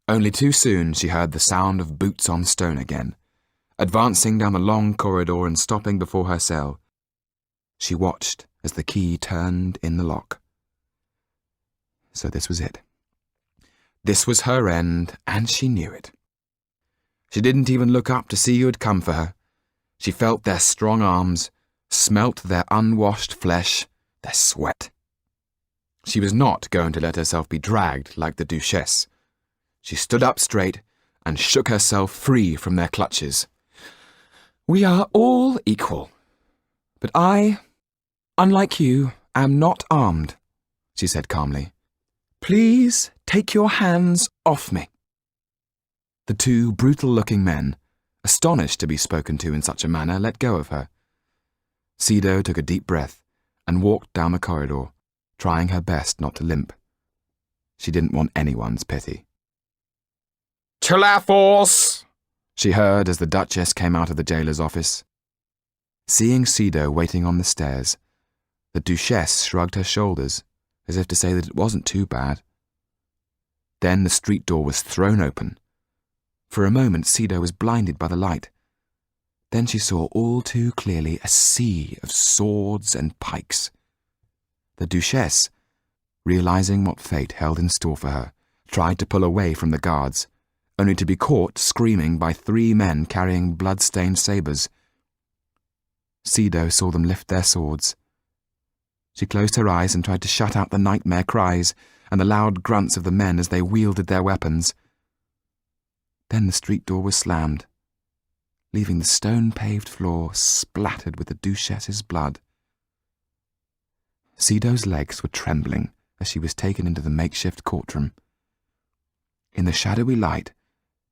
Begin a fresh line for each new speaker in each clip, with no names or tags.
Only too soon she heard the sound of boots on stone again, advancing down the long corridor and stopping before her cell. She watched as the key turned in the lock. So this was it. This was her end, and she knew it. She didn't even look up to see who had come for her. She felt their strong arms, smelt their unwashed flesh, their sweat. She was not going to let herself be dragged like the Duchesse. She stood up straight and shook herself free from their clutches. "We are all equal. But I, unlike you, am not armed," she said calmly. "Please take your hands off me." The two brutal-looking men, astonished to be spoken to in such a manner, let go of her. Sido took a deep breath and walked down the corridor, trying her best not to limp. She didn't want anyone's pity.
"To la force!"
she heard as the Duchess came out of the jailer's office. Seeing Sido waiting on the stairs, the Duchesse shrugged her shoulders, as if to say that it wasn't too bad. Then the street door was thrown open. For a moment, Sido was blinded by the light. Then she saw all too clearly a sea of swords and pikes. The Duchesse, realizing what fate held in store for her, tried to pull away from the guards, only to be caught screaming by 3 men carrying blood-stained sabres. Sido saw them lift their swords. She closed her eyes and tried to shut out the nightmare cries and the loud grunts of the men as they wielded their weapons. Then the street door was slammed, leaving the stone-paved floor splattered with the Duchesse's blood. Sido's legs were trembling as she was taken into the makeshift courtroom. In the shadowy light,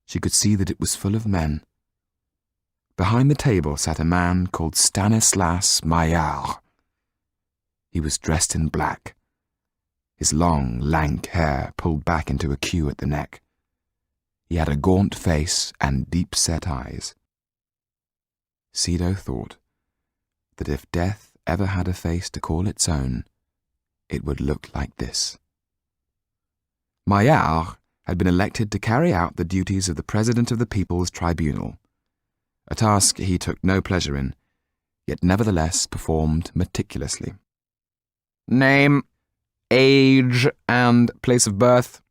she could see that it was full of men. Behind the table sat a man called Stanislas Maillard. He was dressed in black, his long, lank hair pulled back into a queue at the neck. He had a gaunt face and deep-set eyes. Sido thought that if death ever had a face to call its own, it would look like this. Maillard had been elected to carry out the duties of the President of the People's Tribunal, a task he took no pleasure in, yet nevertheless performed meticulously.
"Name, age, and place of birth,"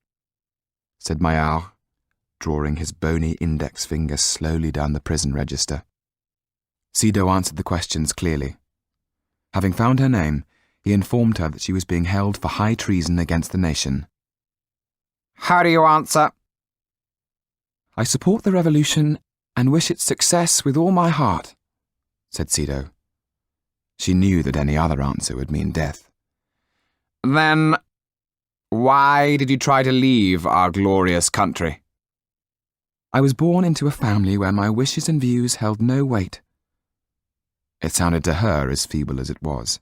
said Maillard, drawing his bony index finger slowly down the prison register. Sido answered the questions clearly. Having found her name, he informed her that she was being held for high treason against the nation.
"How do you answer?"
"I support the revolution and wish its success with all my heart," said Sido. She knew that any other answer would mean death.
"Then, why did you try to leave our glorious country?"
"I was born into a family where my wishes and views held no weight." It sounded to her as feeble as it was.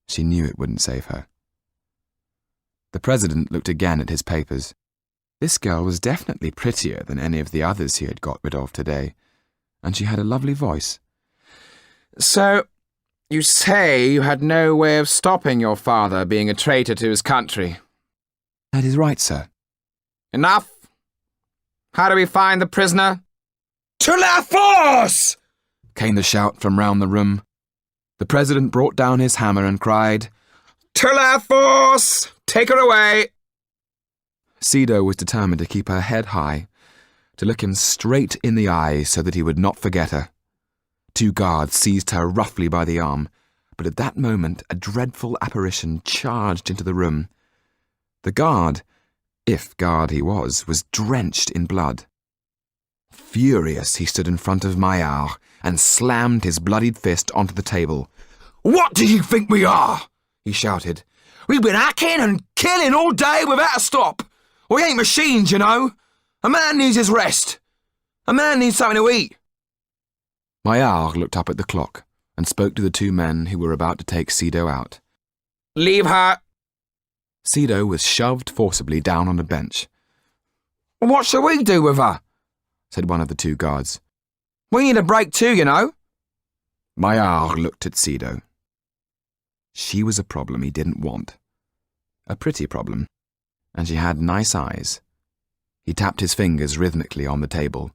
She knew it wouldn't save her. The president looked again at his papers. This girl was definitely prettier than any of the others he had got rid of today, and she had a lovely voice.
"So, you say you had no way of stopping your father being a traitor to his country?"
"That is right, sir."
"Enough. How do we find the prisoner?" "To la force!"
came the shout from round the room. The president brought down his hammer and cried,
"To la force! Take her away!"
Sido was determined to keep her head high, to look him straight in the eyes so that he would not forget her. 2 guards seized her roughly by the arm, but at that moment a dreadful apparition charged into the room. The guard, if guard he was drenched in blood. Furious, he stood in front of Maillard and slammed his bloodied fist onto the table.
"What do you think we are?" he shouted. "We've been hacking and killing all day without a stop. We ain't machines, you know. A man needs his rest. A man needs something to eat."
Maillard looked up at the clock and spoke to the 2 men who were about to take Sido out.
"Leave her."
Sido was shoved forcibly down on a bench.
"What shall we do with her?"
said one of the 2 guards.
"We need a break too, you know."
Maillard looked at Sido. She was a problem he didn't want. A pretty problem, and she had nice eyes. He tapped his fingers rhythmically on the table,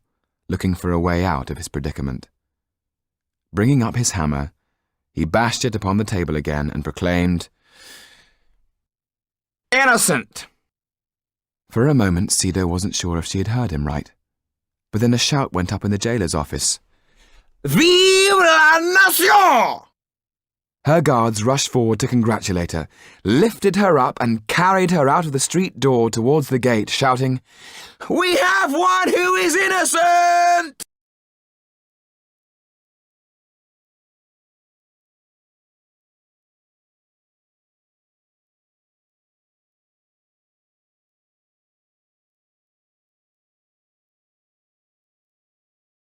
looking for a way out of his predicament. Bringing up his hammer, he bashed it upon the table again and proclaimed,
"Innocent!"
For a moment, Sido wasn't sure if she had heard him right. But then a shout went up in the jailer's office.
Vive la nation!
Her guards rushed forward to congratulate her, lifted her up and carried her out of the street door towards the gate, shouting, "We have one who is innocent!"